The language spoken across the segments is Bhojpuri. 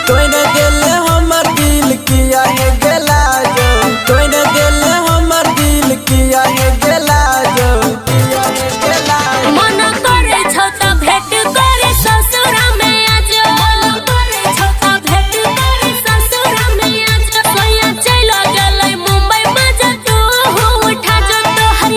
तोड़ दिल हमर दिल किया है गेला जो, तोड़ दिल हमर दिल किया है गेला जो, किया है गेला जो। मन करे छौ त भेट करे ससुरा में आजो, मन करे छौ त भेट करे ससुरा में आजो। सोया चलो गेलै मुंबई में जतू उठा जो, तोहर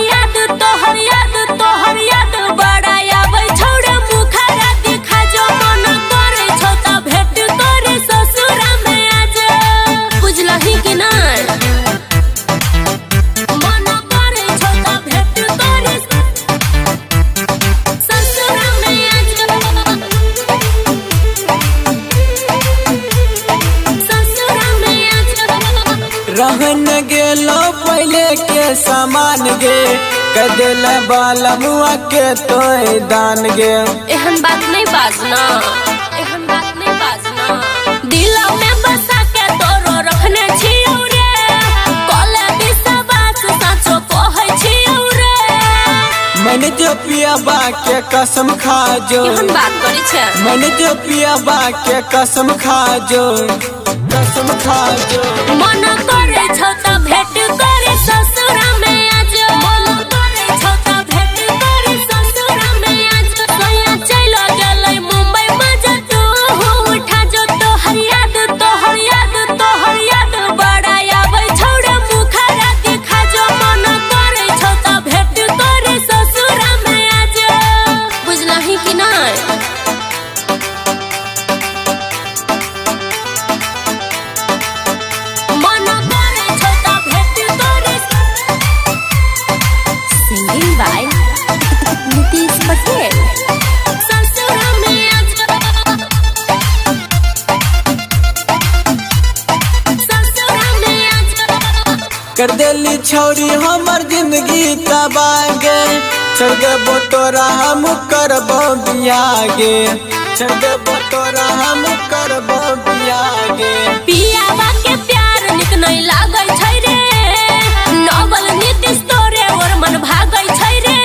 याद बड़ा आबै छौड़े मुखरा दिखा जो। मन करे छौ त भेट करे ससुरा में आजो, बुझलही कि नहीं? मन करे छौ त भेट करे ससुरा में आजो, ससुरा में आजो। रहन गेलो पहले के सामान गे, कदेल बाला मुआ के तोय दान गे। एहन बात नहीं बाजना, एहन बात नहीं बाजना। दिला में बसा के तोरो रखने छियौ रे, कोले विश्वास साचो कहै छियौ रे। मैंने जो पिया बा के कसम खा जो, एहन बात करै छै। मैंने जो पिया बा के कसम खा जो, कसम खा जो। मन करे छौ त भेट करे ससुरा में आजो, मन करे छौ त भेट करे ससुरा में आजो। सोया चलो गेलै मुंबई में जतू उठा जो, तोहर याद बड़ा आबै छौड़े मुखरा दिखा जो। मन करे छौ त भेट करे ससुरा में आजो, बुझलही कि नहीं? मन करे छौ त भेट करे सिंगिंग बाय नीतीश पटेल। ससुरा में आजो, ससुरा में आजो। कर देली छौरी हमर जिंदगी तबाह गे, छोड़ देबो तोरा हम करबो बियाह गे, छोड़ देबो तोरा हम करबो बियाह गे। पियाबा के प्यार निक नहीं लागै छै रे, नवल नीतीश तोरे और मन भागै छै रे।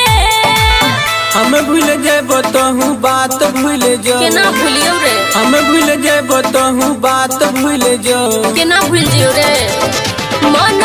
हम भूल जेबो तोहू बात भूल जो, केना भूलियौ रे, हम भूल जेबो तोहू बात भूल जो। केना भूल जियौ रे। मन